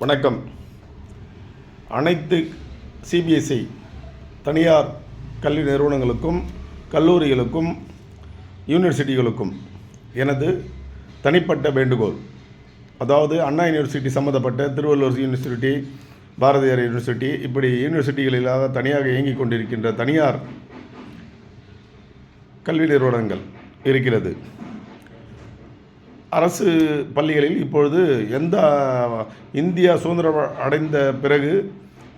வணக்கம். அனைத்து சிபிஎஸ்இ தனியார் கல்வி நிறுவனங்களுக்கும் கல்லூரிகளுக்கும் யூனிவர்சிட்டிகளுக்கும் எனது தனிப்பட்ட வேண்டுகோள். அதாவது அண்ணா யூனிவர்சிட்டி சம்மந்தப்பட்ட திருவள்ளுவர் யூனிவர்சிட்டி, பாரதியார் யூனிவர்சிட்டி, இப்படி யூனிவர்சிட்டிகளிலாக தனியாக இயங்கிக் கொண்டிருக்கின்ற தனியார் கல்வி நிறுவனங்கள் இருக்கிறது. அரசு பள்ளிகளில் இப்பொழுது இந்தியா சுதந்திரம் அடைந்த பிறகு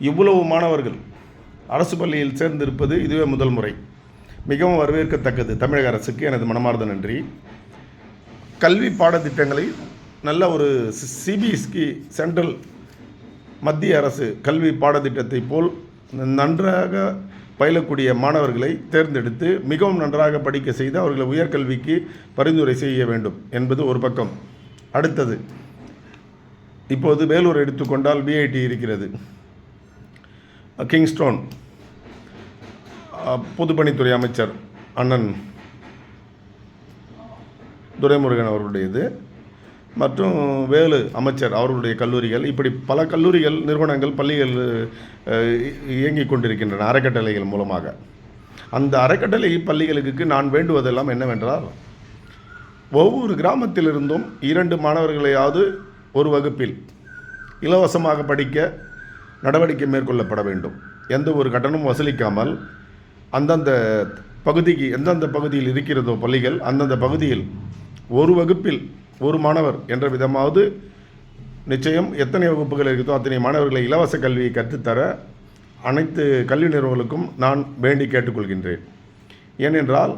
இவ்வளவு மாணவர்கள் அரசு பள்ளியில் சேர்ந்திருப்பது இதுவே முதல் முறை. மிகவும் வரவேற்கத்தக்கது. தமிழக அரசுக்கு எனது மனமார்ந்த நன்றி. கல்வி பாடத்திட்டங்களை நல்ல ஒரு சிபிஎஸ்இ சென்ட்ரல் மத்திய அரசு கல்வி பாடத்திட்டத்தை போல் நன்றாக பயிலக்கூடிய மாணவர்களை தேர்ந்தெடுத்து மிகவும் நன்றாக படிக்க செய்து அவர்களை உயர்கல்விக்கு பரிந்துரை செய்ய வேண்டும் என்பது ஒரு பக்கம். அடுத்தது, இப்போது வேலூர் எடுத்துக்கொண்டால் பிஐடி இருக்கிறது. கிங்ஸ்டோன் பொதுப்பணித்துறை அமைச்சர் அண்ணன் துரைமுருகன் அவர்களுடையது மற்றும் வேலு அமைச்சர் அவர்களுடைய கல்லூரிகள், இப்படி பல கல்லூரிகள், நிறுவனங்கள், பள்ளிகள் இயங்கிக் கொண்டிருக்கின்றன அறக்கட்டளைகள் மூலமாக. அந்த அறக்கட்டளை பள்ளிகளுக்கு நான் வேண்டுவதெல்லாம் என்னவென்றால், ஒவ்வொரு கிராமத்திலிருந்தும் 2 மாணவர்களையாவது ஒரு வகுப்பில் இலவசமாக படிக்க நடவடிக்கை மேற்கொள்ளப்பட வேண்டும். எந்த ஒரு கட்டணமும் வசூலிக்காமல் அந்தந்த பகுதிக்கு எந்தெந்த பகுதியில் இருக்கிறதோ பள்ளிகள், அந்தந்த பகுதியில் ஒரு வகுப்பில் ஒரு மாணவர் என்ற விதமாவது நிச்சயம் எத்தனை வகுப்புகள் இருக்குதோ அத்தனை மாணவர்களை இலவச கல்வியை கற்றுத்தர அனைத்து கல்வி நிறுவனங்களுக்கும் நான் வேண்டி கேட்டுக்கொள்கின்றேன். ஏனென்றால்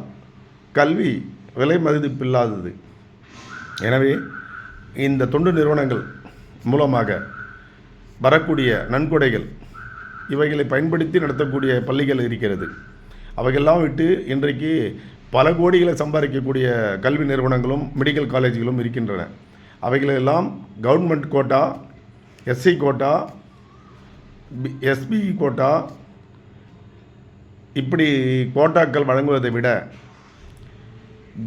கல்வி விலை மதிப்பில்லாதது. எனவே இந்த தொண்டு நிறுவனங்கள் மூலமாக வரக்கூடிய நன்கொடைகள் இவைகளை பயன்படுத்தி நடத்தக்கூடிய பள்ளிகள் இருக்கிறது. அவைகள்லாம் விட்டு இன்றைக்கு பல கோடிகளை சம்பாதிக்கக்கூடிய கல்வி நிறுவனங்களும் மெடிக்கல் காலேஜ்களும் இருக்கின்றன. அவைகளெல்லாம் government quota, SC quota, SP quota, இப்படி கோட்டாக்கள் வழங்குவதை விட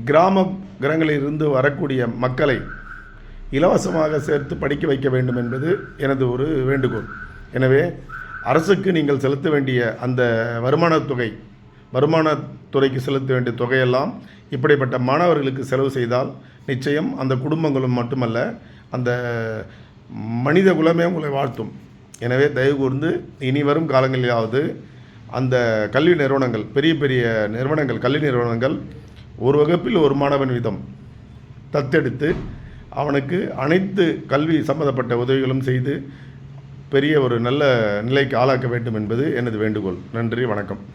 கிராமங்களிலிருந்து வரக்கூடிய மக்களை இலவசமாக சேர்த்து படிக்க வைக்க வேண்டும் என்பது எனது ஒரு வேண்டுகோள். எனவே அரசுக்கு நீங்கள் செலுத்த வேண்டிய அந்த வருமானத்துறைக்கு செலுத்த வேண்டிய தொகையெல்லாம் இப்படிப்பட்ட மாணவர்களுக்கு செலவு செய்தால் நிச்சயம் அந்த குடும்பங்களும் மட்டுமல்ல, அந்த மனித குலமே உங்களை வாழ்த்தும். எனவே தயவு கூர்ந்து இனி வரும் காலங்களிலாவது அந்த கல்வி நிறுவனங்கள், பெரிய பெரிய நிறுவனங்கள், கல்வி நிறுவனங்கள் ஒரு வகுப்பில் ஒரு மாணவன் வீதம் தத்தெடுத்து அவனுக்கு அனைத்து கல்வி சம்பந்தப்பட்ட உதவிகளும் செய்து பெரிய ஒரு நல்ல நிலைக்கு ஆளாக்க வேண்டும் என்பது எனது வேண்டுகோள். நன்றி, வணக்கம்.